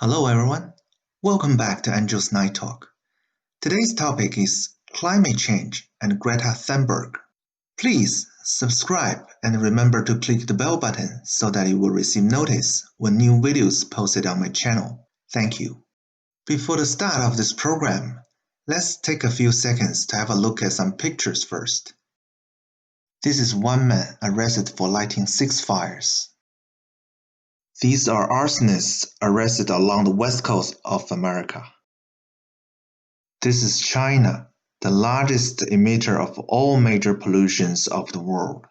Hello everyone, welcome back to Angel's Night Talk. Today's topic is climate change and Greta Thunberg. Please subscribe and remember to click the bell button so that you will receive notice when new videos posted on my channel. Thank you. Before the start of this program, let's take a few seconds to have a look at some pictures first. This is one man arrested for lighting 6 fires. These are arsonists arrested along the west coast of America. This is China, the largest emitter of all major pollutions of the world.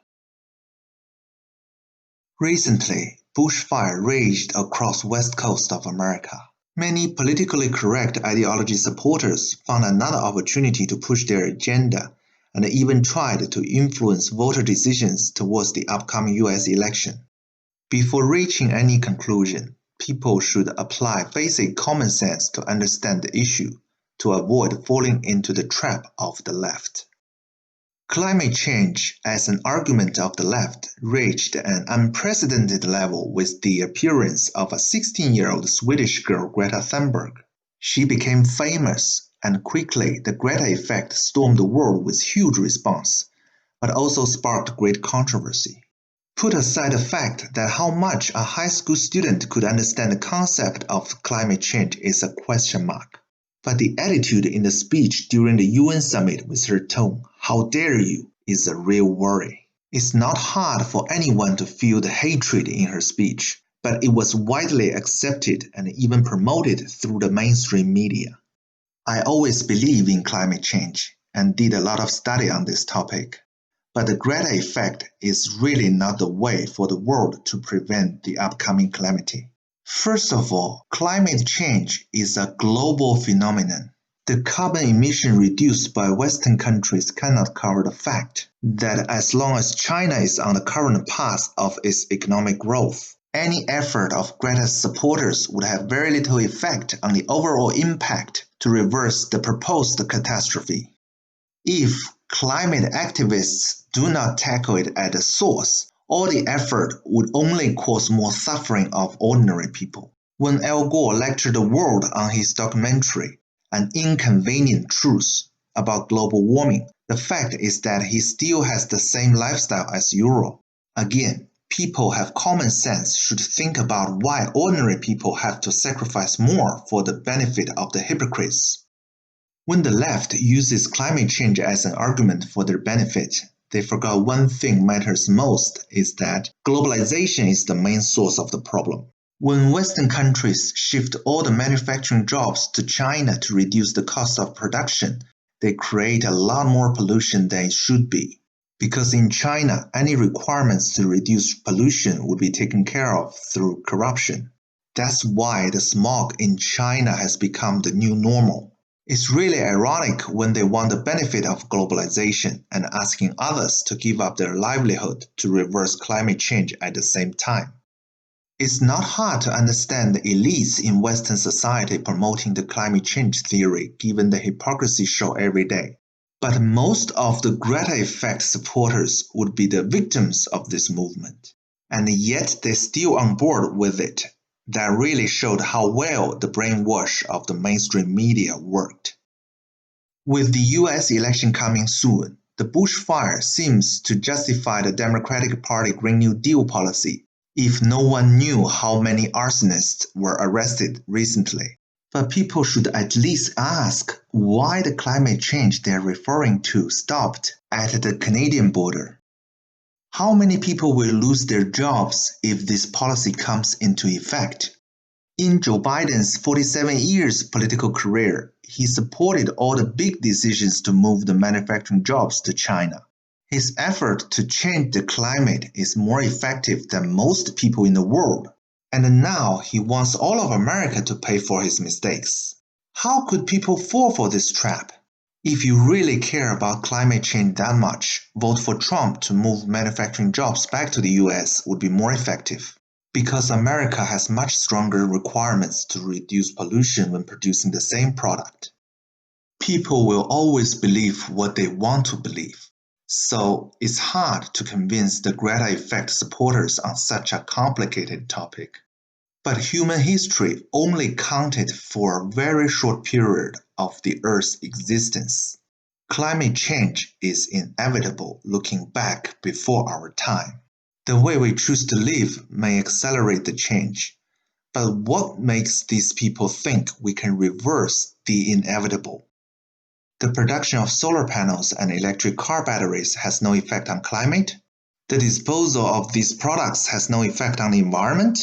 Recently, Bushfire raged across west coast of America. Many politically correct ideology supporters found another opportunity to push their agenda and even tried to influence voter decisions towards the upcoming US election. Before reaching any conclusion, people should apply basic common sense to understand the issue, to avoid falling into the trap of the left. Climate change as an argument of the left reached an unprecedented level with the appearance of a 16-year-old Swedish girl, Greta Thunberg. She became famous, and quickly the Greta Effect stormed the world with huge response, but also sparked great controversy. Put aside the fact that how much a high school student could understand the concept of climate change is a question mark. But the attitude in the speech during the UN summit with her tone, "How dare you," is a real worry. It's not hard for anyone to feel the hatred in her speech, but it was widely accepted and even promoted through the mainstream media. I always believe in climate change and did a lot of study on this topic. But the Greta Effect is really not the way for the world to prevent the upcoming calamity. First of all, climate change is a global phenomenon. The carbon emission reduced by Western countries cannot cover the fact that as long as China is on the current path of its economic growth, any effort of Greta's supporters would have very little effect on the overall impact to reverse the proposed catastrophe. If climate activists do not tackle it at the source, all the effort would only cause more suffering of ordinary people. When Al Gore lectured the world on his documentary, An Inconvenient Truth, about global warming, the fact is that he still has the same lifestyle as Europe. Again, people have common sense should think about why ordinary people have to sacrifice more for the benefit of the hypocrites. When the left uses climate change as an argument for their benefit, they forgot one thing matters most is that globalization is the main source of the problem. When Western countries shift all the manufacturing jobs to China to reduce the cost of production, they create a lot more pollution than it should be. Because in China, any requirements to reduce pollution would be taken care of through corruption. That's why the smog in China has become the new normal. It's really ironic when they want the benefit of globalization and asking others to give up their livelihood to reverse climate change at the same time. It's not hard to understand the elites in Western society promoting the climate change theory given the hypocrisy shown every day. But most of the Greta Effect supporters would be the victims of this movement, and yet they're still on board with it. That really showed how well the brainwash of the mainstream media worked. With the US election coming soon, the Bushfire seems to justify the Democratic Party Green New Deal policy if no one knew how many arsonists were arrested recently. But people should at least ask why the climate change they're referring to stopped at the Canadian border. How many people will lose their jobs if this policy comes into effect? In Joe Biden's 47 years political career, he supported all the big decisions to move the manufacturing jobs to China. His effort to change the climate is more effective than most people in the world, and now he wants all of America to pay for his mistakes. How could people fall for this trap? If you really care about climate change that much, vote for Trump to move manufacturing jobs back to the US would be more effective, because America has much stronger requirements to reduce pollution when producing the same product. People will always believe what they want to believe, so it's hard to convince the Greta Effect supporters on such a complicated topic. But human history only counted for a very short period of the Earth's existence. Climate change is inevitable looking back before our time. The way we choose to live may accelerate the change, but what makes these people think we can reverse the inevitable? The production of solar panels and electric car batteries has no effect on climate? The disposal of these products has no effect on the environment?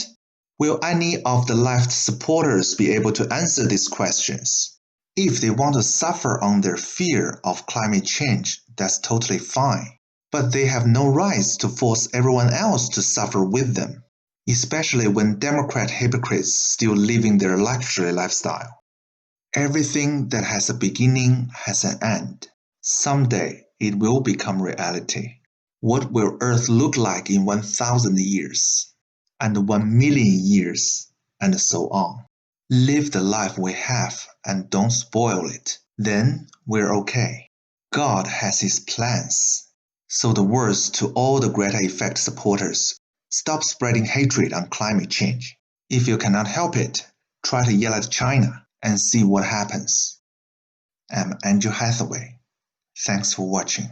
Will any of the left supporters be able to answer these questions? If they want to suffer on their fear of climate change, that's totally fine. But they have no rights to force everyone else to suffer with them, especially when Democrat hypocrites still living their luxury lifestyle. Everything that has a beginning has an end. Someday it will become reality. What will Earth look like in 1,000 years? And 1,000,000 years? And so on. Live the life we have and don't spoil it. Then we're okay. God has his plans. So the words to all the Greta Effect supporters: stop spreading hatred on climate change. If you cannot help it, try to yell at China and see what happens. I'm Andrew Hathaway. Thanks for watching.